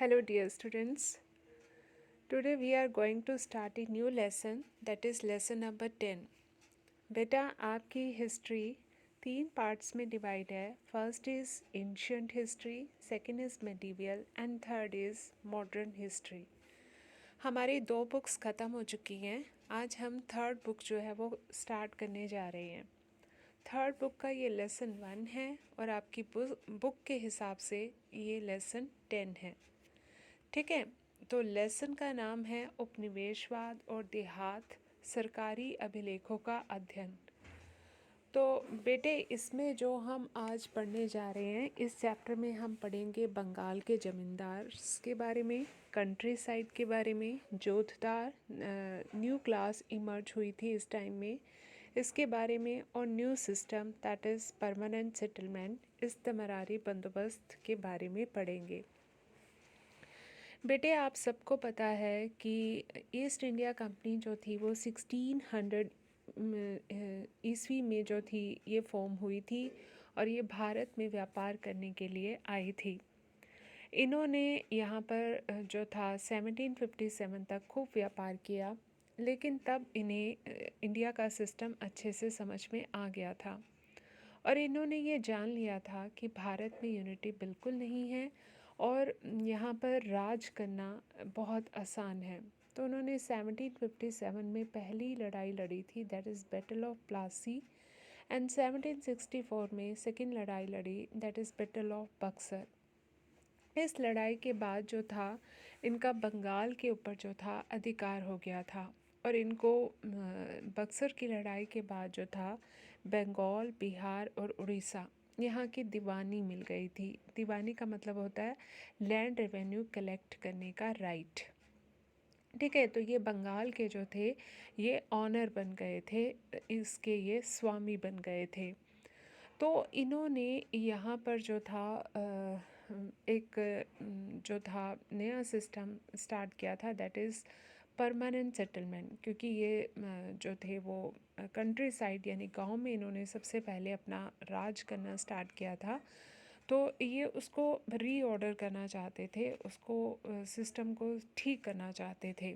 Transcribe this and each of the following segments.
Hello, dear students. Today we are going to start a new lesson, that is lesson number 10. बेटा आपकी history 3 parts में divide है. First is ancient history, second is medieval and third is modern history. हमारी 2 books ख़त्म हो चुकी हैं. आज हम थर्ड बुक जो है वो स्टार्ट करने जा रहे हैं. थर्ड बुक का ये लेसन 1 है और आपकी बुक के हिसाब से ये लेसन 10 है. ठीक है, तो लेसन का नाम है उपनिवेशवाद और देहात, सरकारी अभिलेखों का अध्ययन. तो बेटे इसमें जो हम आज पढ़ने जा रहे हैं, इस चैप्टर में हम पढ़ेंगे बंगाल के ज़मींदार के बारे में, कंट्री साइड के बारे में, जोधदार न्यू क्लास इमर्ज हुई थी इस टाइम में, इसके बारे में, और new system that is permanent settlement, इस्तमरारी बंदोबस्त के बारे में पढ़ेंगे. बेटे आप सबको पता है कि ईस्ट इंडिया कंपनी जो थी वो 1600 ईस्वी में जो थी ये फॉर्म हुई थी और ये भारत में व्यापार करने के लिए आई थी. इन्होंने यहाँ पर जो था 1757 तक खूब व्यापार किया, लेकिन तब इन्हें इंडिया का सिस्टम अच्छे से समझ में आ गया था और इन्होंने ये जान लिया था कि भारत में यूनिटी बिल्कुल नहीं है और यहाँ पर राज करना बहुत आसान है. तो उन्होंने 1757 में पहली लड़ाई लड़ी थी, that is battle of Plassey, and 1764 में सेकेंड लड़ाई लड़ी, that is battle of Buxar. इस लड़ाई के बाद जो था इनका बंगाल के ऊपर जो था अधिकार हो गया था और इनको बक्सर की लड़ाई के बाद जो था बंगाल, बिहार और उड़ीसा यहाँ की दीवानी मिल गई थी. दीवानी का मतलब होता है लैंड रेवेन्यू कलेक्ट करने का राइट. ठीक है, तो ये बंगाल के जो थे ये ऑनर बन गए थे, इसके ये स्वामी बन गए थे. तो इन्होंने यहाँ पर जो था एक जो था नया सिस्टम स्टार्ट किया था, दैट इज़ परमानेंट सेटलमेंट. क्योंकि ये जो थे वो कंट्री साइड यानी गांव में इन्होंने सबसे पहले अपना राज करना स्टार्ट किया था, तो ये उसको रीऑर्डर करना चाहते थे, उसको सिस्टम को ठीक करना चाहते थे.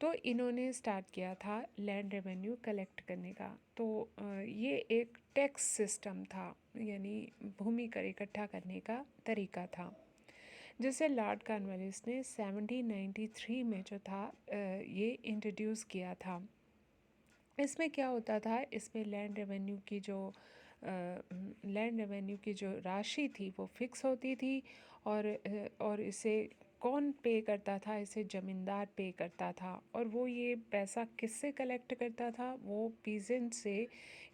तो इन्होंने स्टार्ट किया था लैंड रेवेन्यू कलेक्ट करने का. तो ये एक टैक्स सिस्टम था, यानी भूमि कर इकट्ठा करने का तरीका था, जिसे लॉर्ड कॉर्नवालिस ने 1793 में जो था ये इंट्रोड्यूस किया था. इसमें क्या होता था, इसमें लैंड रेवेन्यू की जो राशि थी वो फिक्स होती थी और इसे कौन पे करता था, इसे ज़मींदार पे करता था. और वो ये पैसा किससे कलेक्ट करता था, वो पीजेंट से,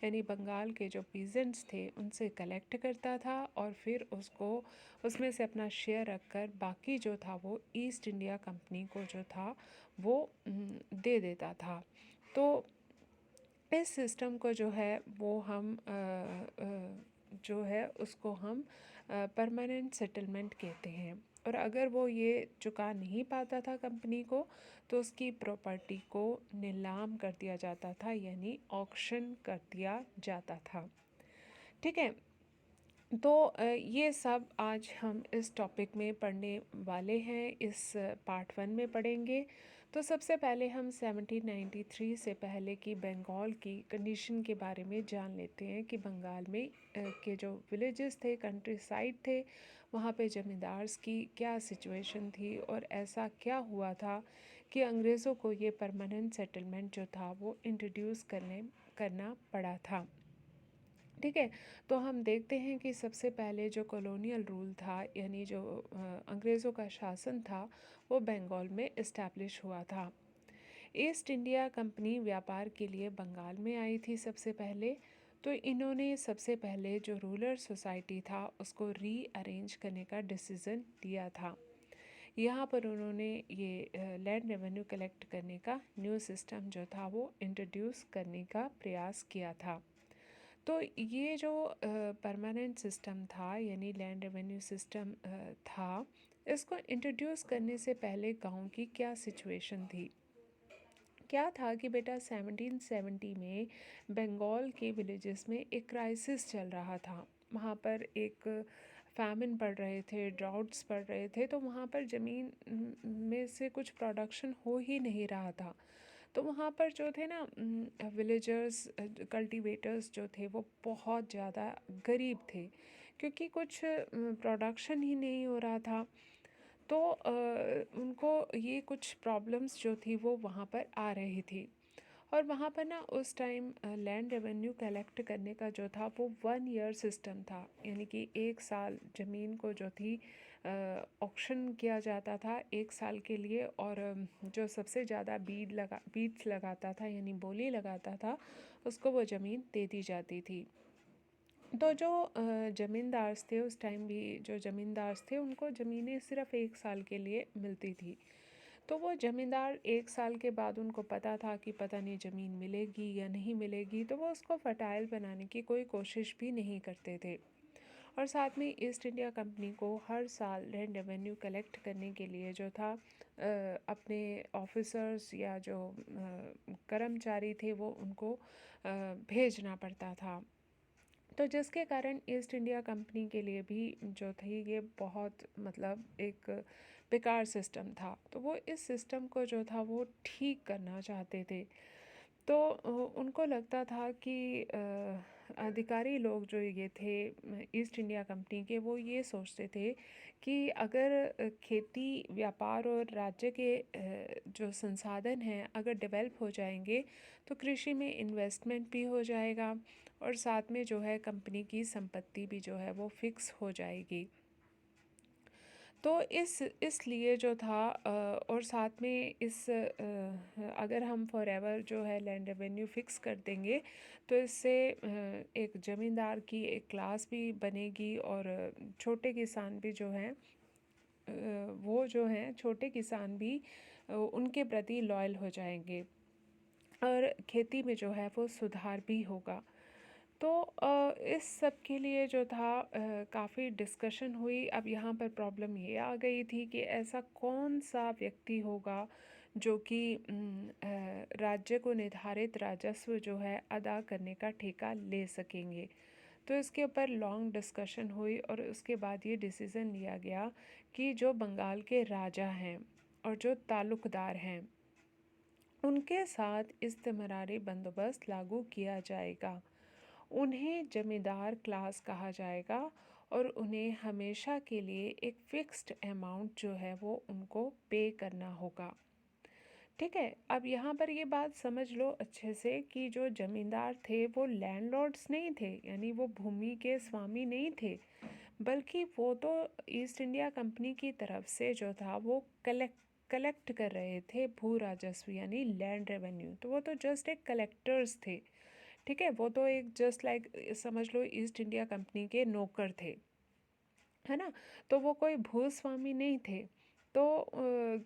यानी बंगाल के जो पीजेंट्स थे उनसे कलेक्ट करता था और फिर उसको उसमें से अपना शेयर रखकर बाकी जो था वो ईस्ट इंडिया कंपनी को जो था वो दे देता था. तो इस सिस्टम को जो है वो हम जो है उसको हम परमानेंट सेटलमेंट कहते हैं. और अगर वो ये चुका नहीं पाता था कंपनी को, तो उसकी प्रॉपर्टी को नीलाम कर दिया जाता था, यानी ऑक्शन कर दिया जाता था. ठीक है, तो ये सब आज हम इस टॉपिक में पढ़ने वाले हैं, इस पार्ट 1 में पढ़ेंगे. तो सबसे पहले हम 1793 से पहले की बंगाल की कंडीशन के बारे में जान लेते हैं कि बंगाल में के जो विलेजेस थे, कंट्री साइड थे, वहाँ पे ज़मींदार्स की क्या सिचुएशन थी और ऐसा क्या हुआ था कि अंग्रेज़ों को ये परमानेंट सेटलमेंट जो था वो इंट्रोड्यूस करना पड़ा था. ठीक है, तो हम देखते हैं कि सबसे पहले जो कॉलोनियल रूल था, यानी जो अंग्रेज़ों का शासन था, वो बंगाल में इस्टेब्लिश हुआ था. ईस्ट इंडिया कंपनी व्यापार के लिए बंगाल में आई थी सबसे पहले. तो इन्होंने सबसे पहले जो रूरल सोसाइटी था उसको रीअरेंज करने का डिसीज़न लिया था. यहाँ पर उन्होंने ये लैंड रेवेन्यू कलेक्ट करने का न्यू सिस्टम जो था वो इंट्रोड्यूस करने का प्रयास किया था. तो ये जो परमानेंट सिस्टम था, यानी लैंड रेवेन्यू सिस्टम था, इसको इंट्रोड्यूस करने से पहले गांव की क्या सिचुएशन थी. क्या था कि बेटा 1770 में बंगाल के विलेजेस में एक क्राइसिस चल रहा था. वहाँ पर एक फैमिन पड़ रहे थे, ड्राउट्स पड़ रहे थे, तो वहाँ पर ज़मीन में से कुछ प्रोडक्शन हो ही नहीं रहा था। तो वहाँ पर जो थे ना विलेजर्स, कल्टीवेटर्स जो थे वो बहुत ज़्यादा गरीब थे, क्योंकि कुछ प्रोडक्शन ही नहीं हो रहा था। तो उनको ये कुछ प्रॉब्लम्स जो थी वो वहाँ पर आ रही थी। और वहाँ पर ना उस टाइम लैंड रेवेन्यू कलेक्ट करने का जो था वो 1 ईयर सिस्टम था, यानी कि 1 साल ज़मीन को जो थी ऑक्शन किया जाता था 1 साल के लिए। और जो सबसे ज़्यादा बीड्स लगाता था यानी बोली लगाता था, उसको वो ज़मीन दे दी जाती थी। तो जो ज़मींदार थे उस टाइम भी, जो ज़मींदार थे उनको ज़मीनें सिर्फ़ 1 साल के लिए मिलती थी। तो वो ज़मींदार 1 साल के बाद उनको पता था कि पता नहीं ज़मीन मिलेगी या नहीं मिलेगी, तो वो उसको फर्टाइल बनाने की कोई कोशिश भी नहीं करते थे। और साथ में ईस्ट इंडिया कंपनी को हर साल लैंड रेवेन्यू कलेक्ट करने के लिए जो था अपने ऑफिसर्स या जो कर्मचारी थे वो उनको भेजना पड़ता था। तो जिसके कारण ईस्ट इंडिया कंपनी के लिए भी जो थी ये बहुत मतलब एक बेकार सिस्टम था। तो वो इस सिस्टम को जो था वो ठीक करना चाहते थे। तो उनको लगता था कि अधिकारी लोग जो ये थे ईस्ट इंडिया कंपनी के, वो ये सोचते थे कि अगर खेती, व्यापार और राज्य के जो संसाधन हैं अगर डेवलप हो जाएंगे, तो कृषि में इन्वेस्टमेंट भी हो जाएगा और साथ में जो है कंपनी की संपत्ति भी जो है वो फिक्स हो जाएगी। तो इसलिए जो था और साथ में अगर हम फॉरएवर जो है लैंड रेवेन्यू फ़िक्स कर देंगे, तो इससे एक ज़मींदार की एक क्लास भी बनेगी और छोटे किसान भी जो हैं वो जो हैं छोटे किसान भी उनके प्रति लॉयल हो जाएंगे और खेती में जो है वो सुधार भी होगा। तो इस सब के लिए जो था काफ़ी डिस्कशन हुई। अब यहाँ पर प्रॉब्लम ये आ गई थी कि ऐसा कौन सा व्यक्ति होगा जो कि राज्य को निर्धारित राजस्व जो है अदा करने का ठेका ले सकेंगे। तो इसके ऊपर लॉन्ग डिस्कशन हुई और उसके बाद ये डिसीज़न लिया गया कि जो बंगाल के राजा हैं और जो तालुकदार हैं उनके साथ इस्तेमरारी बंदोबस्त लागू किया जाएगा। उन्हें जमींदार क्लास कहा जाएगा और उन्हें हमेशा के लिए एक फ़िक्स्ड अमाउंट जो है वो उनको पे करना होगा। ठीक है, अब यहाँ पर ये बात समझ लो अच्छे से कि जो ज़मींदार थे वो लैंडलॉर्ड्स नहीं थे, यानी वो भूमि के स्वामी नहीं थे, बल्कि वो तो ईस्ट इंडिया कंपनी की तरफ से जो था वो कलेक्ट कर रहे थे भू राजस्व यानी लैंड रेवेन्यू। तो वो तो जस्ट एक कलेक्टर्स थे। ठीक है, वो तो एक जस्ट लाइक समझ लो ईस्ट इंडिया कंपनी के नौकर थे, है ना। तो वो कोई भूस्वामी नहीं थे। तो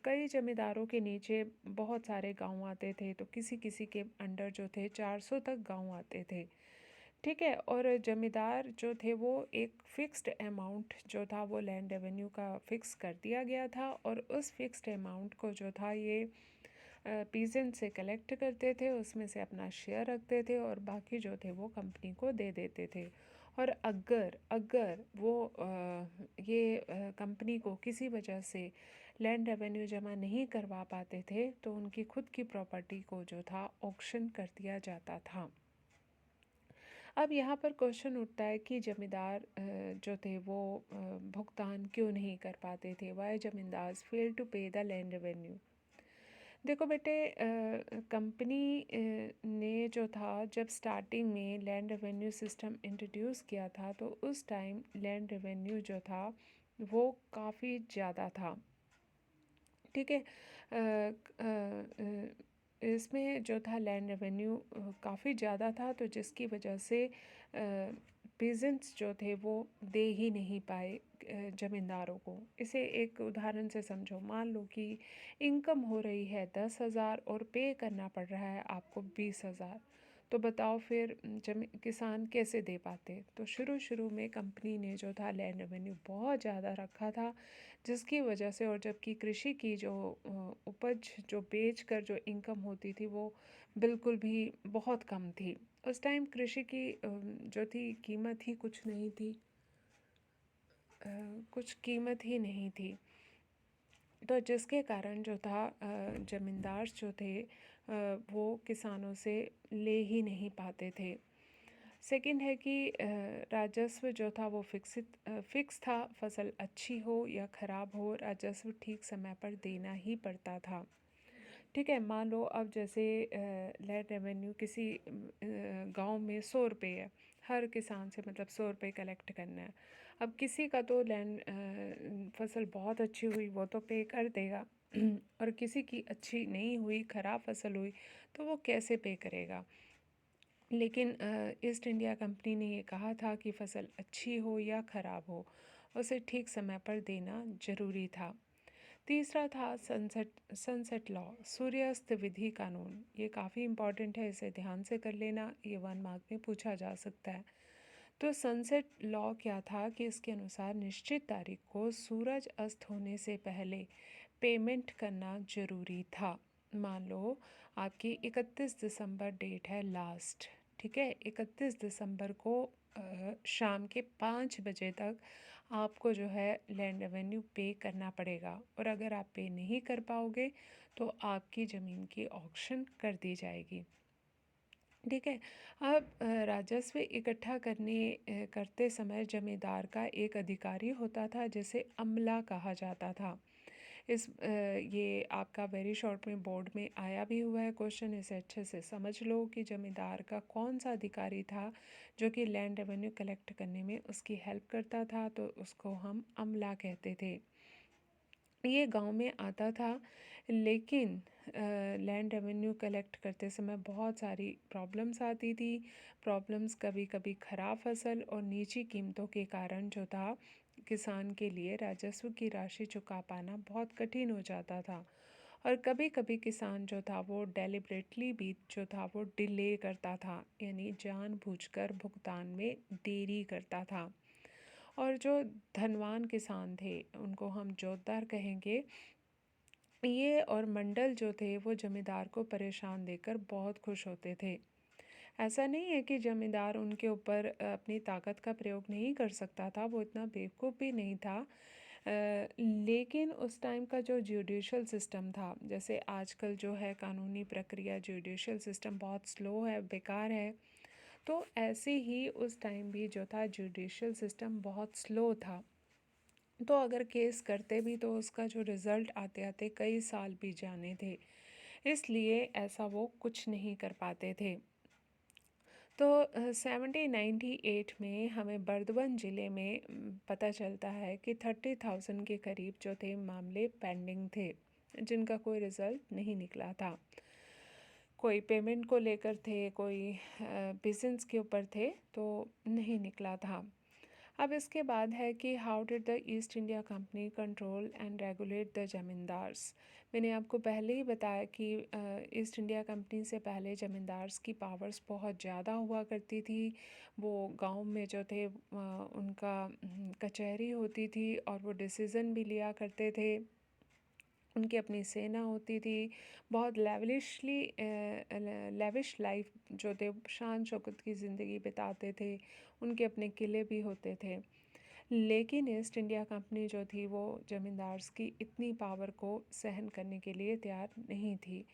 कई जमींदारों के नीचे बहुत सारे गांव आते थे, तो किसी किसी के अंडर जो थे 400 तक गांव आते थे। ठीक है, और जमींदार जो थे वो एक फ़िक्स्ड अमाउंट जो था वो लैंड रेवेन्यू का फ़िक्स कर दिया गया था और उस फिक्स्ड अमाउंट को जो था ये पीजेंट से कलेक्ट करते थे, उसमें से अपना शेयर रखते थे और बाकी जो थे वो कंपनी को दे देते थे। और अगर अगर वो ये कंपनी को किसी वजह से लैंड रेवेन्यू जमा नहीं करवा पाते थे, तो उनकी खुद की प्रॉपर्टी को जो था ऑक्शन कर दिया जाता था। अब यहाँ पर क्वेश्चन उठता है कि जमींदार जो थे वो भुगतान क्यों नहीं कर पाते थे। वाई जमींदार्स फेल टू पे द लैंड रेवेन्यू। देखो बेटे, कंपनी ने जो था जब स्टार्टिंग में लैंड रेवेन्यू सिस्टम इंट्रोड्यूस किया था, तो उस टाइम लैंड रेवेन्यू जो था वो काफ़ी ज़्यादा था। ठीक है, इसमें जो था लैंड रेवेन्यू काफ़ी ज़्यादा था, तो जिसकी वजह से पीजेंट्स जो थे वो दे ही नहीं पाए ज़मींदारों को। इसे एक उदाहरण से समझो, मान लो कि इनकम हो रही है 10,000 और पे करना पड़ रहा है आपको 20,000, तो बताओ फिर किसान कैसे दे पाते। तो शुरू शुरू में कंपनी ने जो था लैंड रेवेन्यू बहुत ज़्यादा रखा था, जिसकी वजह से, और जबकि कृषि की जो उपज जो बेच कर जो इनकम होती थी वो बिल्कुल भी बहुत कम थी। उस टाइम कृषि की जो थी कीमत ही कुछ नहीं थी। कुछ कीमत ही नहीं थी। तो जिसके कारण जो था ज़मींदार जो थे वो किसानों से ले ही नहीं पाते थे। सेकंड है कि राजस्व जो था वो फिक्स था, फसल अच्छी हो या ख़राब हो राजस्व ठीक समय पर देना ही पड़ता था। ठीक है, मान लो अब जैसे लैंड रेवेन्यू किसी गांव में 100 रुपये है, हर किसान से मतलब 100 रुपये कलेक्ट करना है। अब किसी का तो फसल बहुत अच्छी हुई वो तो पे कर देगा और किसी की अच्छी नहीं हुई, ख़राब फसल हुई तो वो कैसे पे करेगा। लेकिन ईस्ट इंडिया कंपनी ने ये कहा था कि फसल अच्छी हो या ख़राब हो उसे ठीक समय पर देना ज़रूरी था। तीसरा था सनसेट लॉ, सूर्यास्त विधि कानून। ये काफ़ी इम्पॉर्टेंट है, इसे ध्यान से कर लेना, ये 1 मार्क में पूछा जा सकता है। तो सनसेट लॉ क्या था कि इसके अनुसार निश्चित तारीख को सूरज अस्त होने से पहले पेमेंट करना ज़रूरी था। मान लो आपकी 31 दिसंबर डेट है लास्ट, ठीक है, 31 दिसंबर को शाम के 5 बजे तक आपको जो है लैंड रेवेन्यू पे करना पड़ेगा, और अगर आप पे नहीं कर पाओगे तो आपकी ज़मीन की ऑक्शन कर दी जाएगी। ठीक है। अब राजस्व इकट्ठा करते समय जमींदार का एक अधिकारी होता था जिसे अमला कहा जाता था। ये आपका वेरी शॉर्ट में बोर्ड में आया भी हुआ है क्वेश्चन, इसे अच्छे से समझ लो कि जमींदार का कौन सा अधिकारी था जो कि लैंड रेवेन्यू कलेक्ट करने में उसकी हेल्प करता था, तो उसको हम अमला कहते थे। ये गांव में आता था, लेकिन लैंड रेवेन्यू कलेक्ट करते समय बहुत सारी प्रॉब्लम्स आती थी। प्रॉब्लम्स कभी कभी ख़राब फसल और नीची कीमतों के कारण जो था किसान के लिए राजस्व की राशि चुका पाना बहुत कठिन हो जाता था। और कभी कभी किसान जो था वो डेलिबरेटली भी जो था वो डिले करता था, यानी जानबूझकर भुगतान में देरी करता था। और जो धनवान किसान थे उनको हम जोतदार कहेंगे, ये और मंडल जो थे वो जमींदार को परेशान देकर बहुत खुश होते थे। ऐसा नहीं है कि जमींदार उनके ऊपर अपनी ताकत का प्रयोग नहीं कर सकता था, वो इतना बेवकूफ़ भी नहीं था। लेकिन उस टाइम का जो जुडिशल सिस्टम था, जैसे आजकल जो है कानूनी प्रक्रिया जुडिशल सिस्टम बहुत स्लो है, बेकार है, तो ऐसे ही उस टाइम भी जो था जुडिशल सिस्टम बहुत स्लो था। तो अगर केस करते भी तो उसका जो रिज़ल्ट आते आते कई साल बीत जाने थे, इसलिए ऐसा वो कुछ नहीं कर पाते थे। तो 1798 में हमें बर्दवन ज़िले में पता चलता है कि 30,000 के करीब जो थे मामले पेंडिंग थे, जिनका कोई रिज़ल्ट नहीं निकला था। कोई पेमेंट को लेकर थे, कोई बिजनेस के ऊपर थे, तो नहीं निकला था। अब इसके बाद है कि how did the east India company control and regulate the zamindars. मैंने आपको पहले ही बताया कि ईस्ट इंडिया कंपनी से पहले जमींदार्स की पावर्स बहुत ज़्यादा हुआ करती थी। वो गांव में जो थे उनका कचहरी होती थी और वो डिसीज़न भी लिया करते थे। उनकी अपनी सेना होती थी, बहुत लेविश लाइफ जो थे, शान शौकत की ज़िंदगी बिताते थे, उनके अपने किले भी होते थे। लेकिन ईस्ट इंडिया कंपनी जो थी वो ज़मींदार्स की इतनी पावर को सहन करने के लिए तैयार नहीं थी।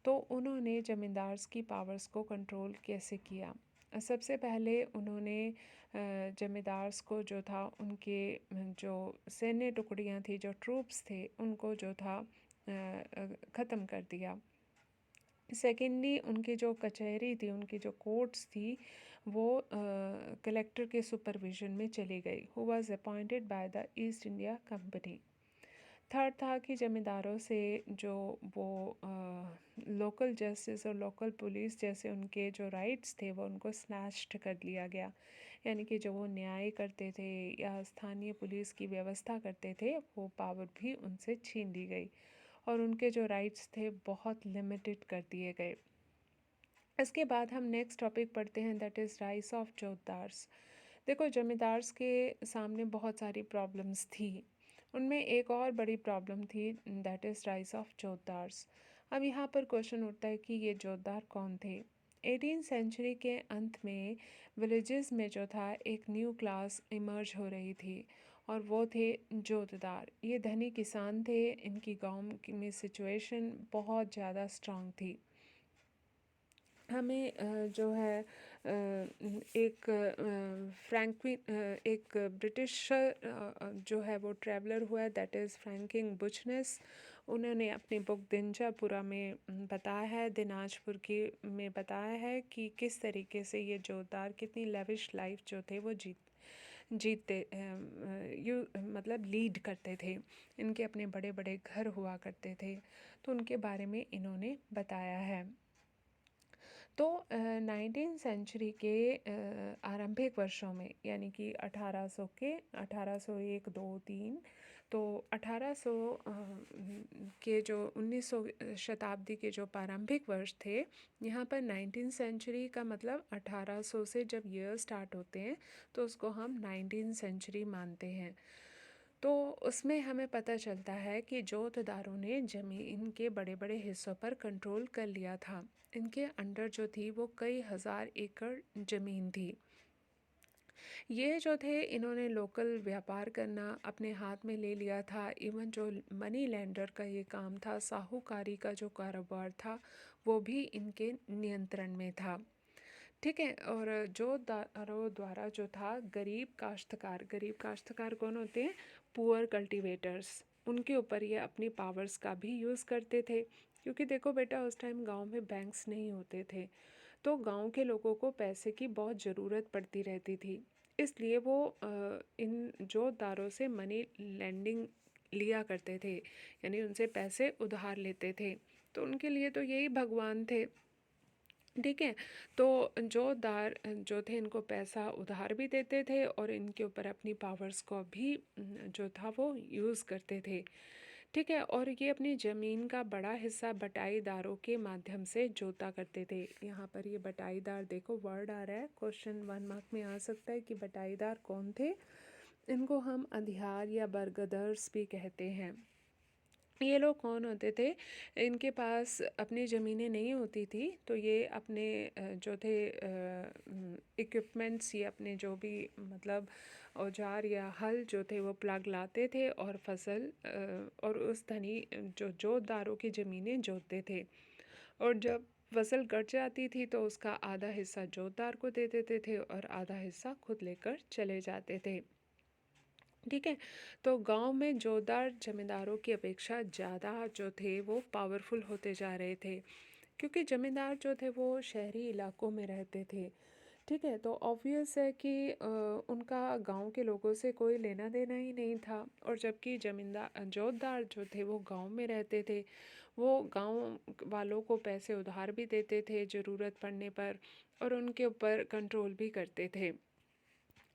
तो उन्होंने ज़मींदार्स की पावर्स को कंट्रोल कैसे किया। सबसे पहले उन्होंने ज़मींदार्स को जो था उनके जो सैन्य टुकड़ियाँ थी, जो ट्रूप्स थे, उनको जो था ख़त्म कर दिया। सेकेंडली उनकी जो कचहरी थी, उनकी जो कोर्ट्स थी, वो कलेक्टर के सुपरविजन में चली गई, who was appointed by the east India company. Third था कि ज़मींदारों से जो वो लोकल जस्टिस और लोकल पुलिस जैसे उनके जो राइट्स थे वो उनको स्नैच्ड कर लिया गया, यानी कि जो वो न्याय करते थे या स्थानीय पुलिस की व्यवस्था करते थे वो पावर भी उनसे छीन ली गई और उनके जो राइट्स थे बहुत लिमिटेड कर दिए गए। इसके बाद हम नेक्स्ट टॉपिक पढ़ते हैं, दैट इज़ राइस ऑफ जोतदार्स। देखो, जमींदार्स के सामने बहुत सारी प्रॉब्लम्स थी, उनमें एक और बड़ी प्रॉब्लम थी, दैट इज़ राइस ऑफ जोतदार्स। अब यहाँ पर क्वेश्चन उठता है कि ये जोतदार कौन थे। 18th सेंचुरी के अंत में विलेजेस में जो था एक न्यू क्लास इमर्ज हो रही थी, और वो थे जोतदार। ये धनी किसान थे, इनकी में सिचुएशन बहुत ज़्यादा स्ट्रांग थी। हमें जो है एक ब्रिटिश जो है वो ट्रैवलर हुआ, दैट इज़ फ्रैंकिंग बुचनेस। उन्होंने अपनी बुक दिनजापुरा में बताया है, दिनाजपुर की में बताया है कि किस तरीके से ये जोरदार कितनी लेविश लाइफ जो थे वो जीतते मतलब लीड करते थे। इनके अपने बड़े बड़े घर हुआ करते थे, तो उनके बारे में इन्होंने बताया है। तो 19 सेंचुरी के आरंभिक वर्षों में, यानी कि 1801 2 3, तो 1800 के जो 1900 शताब्दी के जो प्रारंभिक वर्ष थे, यहाँ पर 19 सेंचुरी का मतलब 1800 से जब ईयर स्टार्ट होते हैं तो उसको हम 19 सेंचुरी मानते हैं। तो उसमें हमें पता चलता है कि जोतदारों ने ज़मीन के बड़े बड़े हिस्सों पर कंट्रोल कर लिया था। इनके अंडर जो थी वो कई हज़ार एकड़ ज़मीन थी। ये जो थे, इन्होंने लोकल व्यापार करना अपने हाथ में ले लिया था। इवन जो मनी लेंडर का ये काम था, साहूकारी का जो कारोबार था, वो भी इनके नियंत्रण में था। ठीक है। और जोतदारों द्वारा जो था गरीब काश्तकार कौन होते हैं? Poor cultivators. उनके ऊपर ये अपनी पावर्स का भी यूज़ करते थे, क्योंकि देखो बेटा, उस टाइम गांव में बैंक्स नहीं होते थे, तो गांव के लोगों को पैसे की बहुत ज़रूरत पड़ती रहती थी। इसलिए वो इन जोतदारों से मनी लेंडिंग लिया करते थे, यानी उनसे पैसे उधार लेते थे। तो उनके लिए तो यही भगवान थे। ठीक है। तो जोतदार जो थे, इनको पैसा उधार भी देते थे और इनके ऊपर अपनी पावर्स को भी जो था वो यूज़ करते थे। ठीक है। और ये अपनी ज़मीन का बड़ा हिस्सा बटाईदारों के माध्यम से जोता करते थे। यहाँ पर ये बटाईदार देखो वर्ड आ रहा है, क्वेश्चन 1 मार्क में आ सकता है कि बटाईदार कौन थे। इनको हम अधियार या बरगदर्स भी कहते हैं। ये लोग कौन होते थे? इनके पास अपनी ज़मीनें नहीं होती थी, तो ये अपने जो थे इक्विपमेंट्स या अपने जो भी मतलब औजार या हल जो थे वो प्लग लाते थे और फसल और उस धनी जो जोतदारों की ज़मीनें जोतते थे। और जब फसल कट जाती थी तो उसका आधा हिस्सा जोतदार को दे देते थे और आधा हिस्सा खुद लेकर चले जाते थे। ठीक है। तो गांव में जोतदार जमींदारों की अपेक्षा ज़्यादा जो थे वो पावरफुल होते जा रहे थे, क्योंकि जमींदार जो थे वो शहरी इलाकों में रहते थे। ठीक है। तो ऑब्वियस है कि उनका गांव के लोगों से कोई लेना देना ही नहीं था, और जबकि जमींदार जोतदार जो थे वो गांव में रहते थे, वो गांव वालों को पैसे उधार भी देते थे ज़रूरत पड़ने पर, और उनके ऊपर कंट्रोल भी करते थे।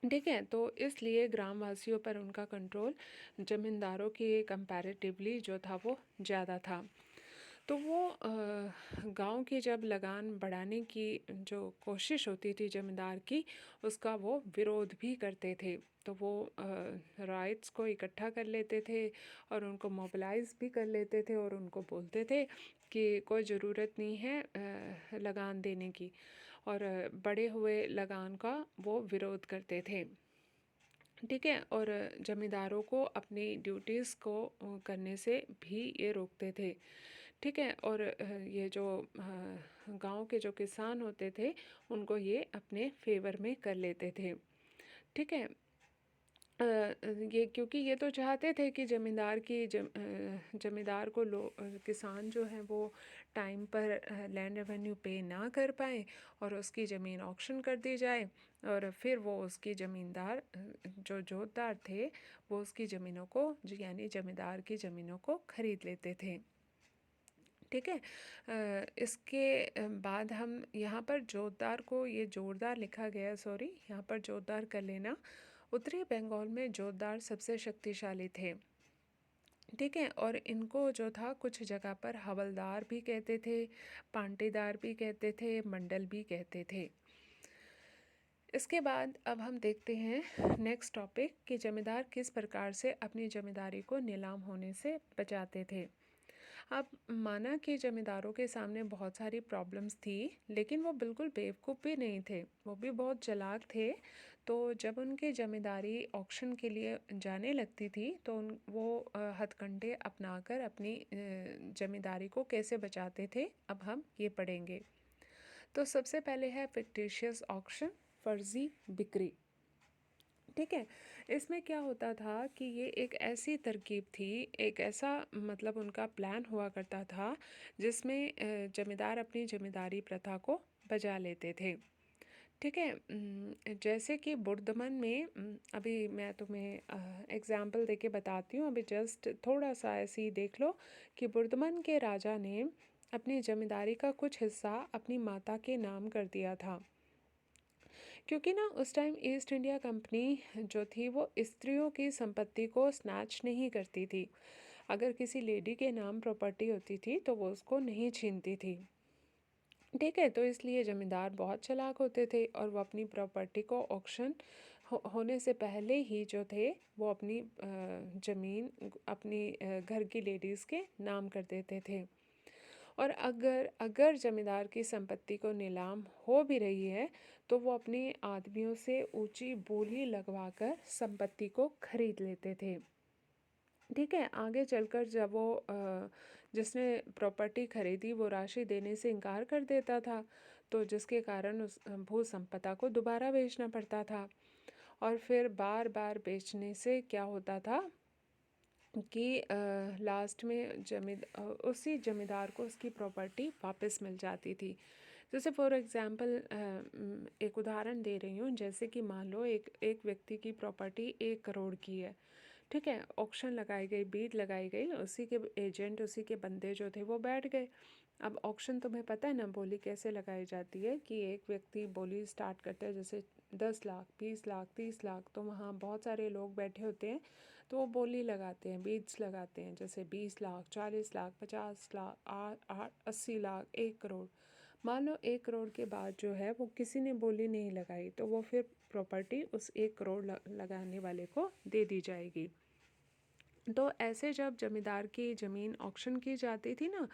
ठीक है। तो इसलिए ग्रामवासियों पर उनका कंट्रोल ज़मींदारों के कंपैरेटिवली जो था वो ज़्यादा था। तो वो गांव की जब लगान बढ़ाने की जो कोशिश होती थी ज़मींदार की, उसका वो विरोध भी करते थे। तो वो राइट्स को इकट्ठा कर लेते थे और उनको मोबिलाइज़ भी कर लेते थे, और उनको बोलते थे कि कोई ज़रूरत नहीं है लगान देने की, और बढ़े हुए लगान का वो विरोध करते थे। ठीक है। और जमींदारों को अपनी ड्यूटीज़ को करने से भी ये रोकते थे। ठीक है। और ये जो गांव के जो किसान होते थे, उनको ये अपने फेवर में कर लेते थे। ठीक है। ये क्योंकि ये तो चाहते थे कि ज़मींदार को किसान जो है वो टाइम पर लैंड रेवेन्यू पे ना कर पाए और उसकी ज़मीन ऑक्शन कर दी जाए, और फिर वो उसकी ज़मींदार जो जोतदार थे वो उसकी ज़मीनों को यानी ज़मींदार की ज़मीनों को खरीद लेते थे। ठीक है। इसके बाद हम यहाँ पर जोतदार को, ये जोरदार लिखा गया है, सॉरी, यहाँ पर जोतदार कर लेना। उत्तरी बंगाल में जोतदार सबसे शक्तिशाली थे। ठीक है। और इनको जो था कुछ जगह पर हवलदार भी कहते थे, पांटेदार भी कहते थे, मंडल भी कहते थे। इसके बाद अब हम देखते हैं नेक्स्ट टॉपिक कि जमींदार किस प्रकार से अपनी जमींदारी को नीलाम होने से बचाते थे। अब माना कि जमींदारों के सामने बहुत सारी प्रॉब्लम्स थी, लेकिन वो बिल्कुल बेवकूफ़ भी नहीं थे, वो भी बहुत चालाक थे। तो जब उनकी ज़मींदारी ऑक्शन के लिए जाने लगती थी तो वो हथकंडे अपनाकर अपनी ज़मींदारी को कैसे बचाते थे, अब हम ये पढ़ेंगे। तो सबसे पहले है फिक्टिशियस ऑक्शन, फर्जी बिक्री। ठीक है, इसमें क्या होता था कि ये एक ऐसी तरकीब थी, एक ऐसा मतलब उनका प्लान हुआ करता था जिसमें जमींदार अपनी जमींदारी प्रथा को बजा लेते थे। ठीक है, जैसे कि बुर्दमन में अभी मैं तुम्हें एग्जाम्पल देके बताती हूँ। अभी जस्ट थोड़ा सा ऐसे ही देख लो कि बुर्दमन के राजा ने अपनी जमींदारी का कुछ हिस्सा अपनी माता के नाम कर दिया था, क्योंकि ना उस टाइम ईस्ट इंडिया कंपनी जो थी वो स्त्रियों की संपत्ति को स्नैच नहीं करती थी। अगर किसी लेडी के नाम प्रॉपर्टी होती थी तो वो उसको नहीं छीनती थी। ठीक है, तो इसलिए ज़मींदार बहुत चालाक होते थे और वो अपनी प्रॉपर्टी को ऑक्शन होने से पहले ही जो थे वो अपनी ज़मीन अपनी घर की लेडीज़ के नाम कर देते थे। और अगर अगर ज़मींदार की संपत्ति को नीलाम हो भी रही है तो वो अपने आदमियों से ऊंची बोली लगवाकर संपत्ति को खरीद लेते थे। ठीक है, आगे चलकर जब वो जिसने प्रॉपर्टी खरीदी वो राशि देने से इनकार कर देता था, तो जिसके कारण उस भू संपदा को दोबारा बेचना पड़ता था। और फिर बार बार बेचने से क्या होता था कि लास्ट में उसी जमींदार को उसकी प्रॉपर्टी वापस मिल जाती थी। जैसे फॉर एग्जांपल एक उदाहरण दे रही हूँ, जैसे कि मान लो एक एक व्यक्ति की प्रॉपर्टी 1 करोड़ की है। ठीक है, ऑक्शन लगाई गई, बीड लगाई गई, उसी के एजेंट उसी के बंदे जो थे वो बैठ गए। अब ऑक्शन तुम्हें पता है ना बोली कैसे लगाई जाती है कि एक व्यक्ति बोली स्टार्ट करता है, जैसे 10 लाख, 20 लाख, 30 लाख, तो वहाँ बहुत सारे लोग बैठे होते हैं तो वो बोली लगाते हैं, बीड्स लगाते हैं, जैसे 20 लाख, 40 लाख, 50 लाख, 80 लाख, 1 करोड़। मान लो 1 करोड़ के बाद जो है वो किसी ने बोली नहीं लगाई तो वो फिर प्रॉपर्टी उस 1 करोड़ लगाने वाले को दे दी जाएगी। तो ऐसे जब जमींदार की ज़मीन ऑक्शन की जाती थी ना,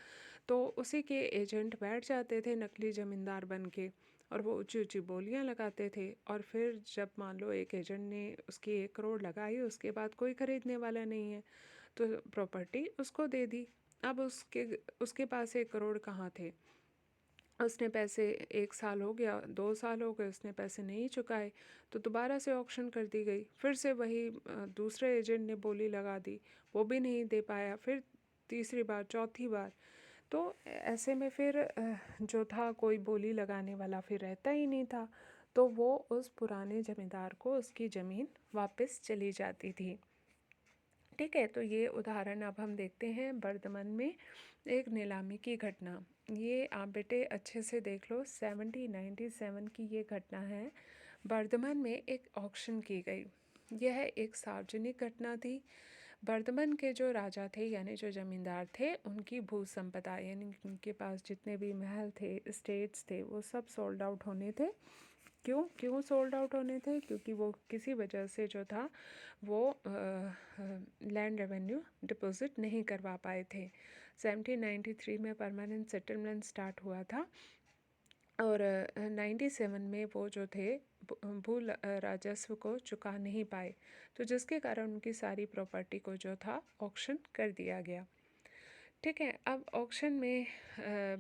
तो उसी के एजेंट बैठ जाते थे नकली ज़मींदार बन के और वो ऊंची ऊंची बोलियां लगाते थे। और फिर जब मान लो एक एजेंट ने उसकी 1 करोड़ लगाई, उसके बाद कोई ख़रीदने वाला नहीं है तो प्रॉपर्टी उसको दे दी। अब उसके उसके पास 1 करोड़ कहाँ थे, उसने पैसे 1 साल हो गया, 2 साल हो गए, उसने पैसे नहीं चुकाए, तो दोबारा से ऑक्शन कर दी गई। फिर से वही दूसरे एजेंट ने बोली लगा दी, वो भी नहीं दे पाया, फिर तीसरी बार, चौथी बार। तो ऐसे में फिर जो था कोई बोली लगाने वाला फिर रहता ही नहीं था, तो वो उस पुराने जमींदार को उसकी ज़मीन वापस चली जाती थी। ठीक है, तो ये उदाहरण अब हम देखते हैं बर्दमन में एक नीलामी की घटना। ये आप बेटे अच्छे से देख लो, 1797 की ये घटना है। बर्दमन में एक ऑक्शन की गई। यह एक सार्वजनिक घटना थी। बर्दमन के जो राजा थे यानी जो ज़मींदार थे, उनकी भू संपदा यानी उनके पास जितने भी महल थे, स्टेट्स थे, वो सब सोल्ड आउट होने थे। क्यों क्यों सोल्ड आउट होने थे? क्योंकि वो किसी वजह से जो था वो लैंड रेवेन्यू डिपॉजिट नहीं करवा पाए थे। 1793 में परमानेंट सेटलमेंट स्टार्ट हुआ था और 97 में वो जो थे भू राजस्व को चुका नहीं पाए, तो जिसके कारण उनकी सारी प्रॉपर्टी को जो था ऑक्शन कर दिया गया। ठीक है, अब ऑक्शन में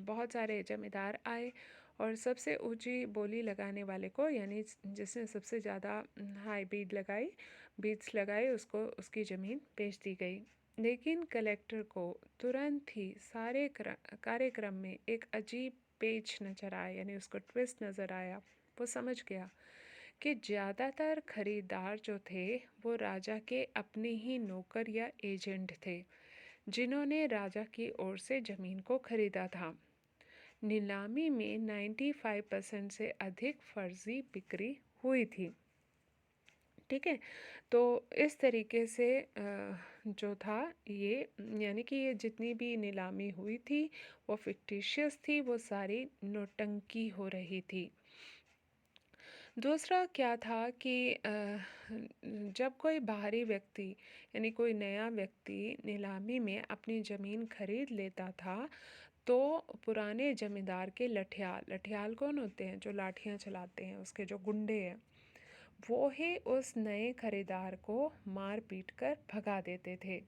बहुत सारे जमींदार आए और सबसे ऊंची बोली लगाने वाले को यानी जिसने सबसे ज़्यादा हाई बीड्स लगाए उसको उसकी ज़मीन बेच दी गई। लेकिन कलेक्टर को तुरंत ही सारे कार्यक्रम में एक अजीब पेच नज़र आया, यानी उसको ट्विस्ट नज़र आया। वो समझ गया कि ज़्यादातर खरीदार जो थे वो राजा के अपने ही नौकर या एजेंट थे, जिन्होंने राजा की ओर से ज़मीन को खरीदा था। नीलामी में 95% से अधिक फर्जी बिक्री हुई थी। ठीक है, तो इस तरीके से जो था ये यानी कि ये जितनी भी नीलामी हुई थी वो फिक्टिशियस थी, वो सारी नोटंकी हो रही थी। दूसरा क्या था कि जब कोई बाहरी व्यक्ति यानी कोई नया व्यक्ति नीलामी में अपनी ज़मीन खरीद लेता था, तो पुराने जमींदार के लठियाल लठियाल कौन होते हैं? जो लाठियाँ चलाते हैं, उसके जो गुंडे हैं, वो ही उस नए खरीदार को मार पीट कर भगा देते थे।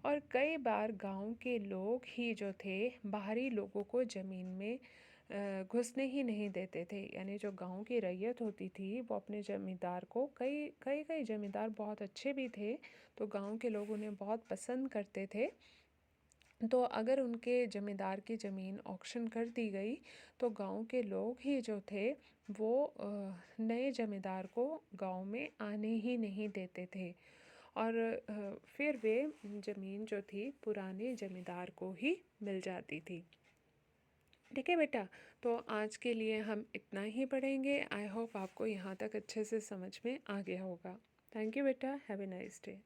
और कई बार गांव के लोग ही जो थे बाहरी लोगों को ज़मीन में घुसने ही नहीं देते थे। यानी जो गांव की रैयत होती थी वो अपने ज़मींदार को, कई कई कई ज़मींदार बहुत अच्छे भी थे, तो गांव के लोग उन्हें बहुत पसंद करते थे। तो अगर उनके ज़मींदार की ज़मीन ऑक्शन कर दी गई तो गांव के लोग ही जो थे वो नए ज़मींदार को गांव में आने ही नहीं देते थे। और फिर वे ज़मीन जो थी पुराने ज़मींदार को ही मिल जाती थी। ठीक है बेटा, तो आज के लिए हम इतना ही पढ़ेंगे। आई होप आपको यहाँ तक अच्छे से समझ में आ गया होगा। थैंक यू बेटा, हैव ए नाइस डे।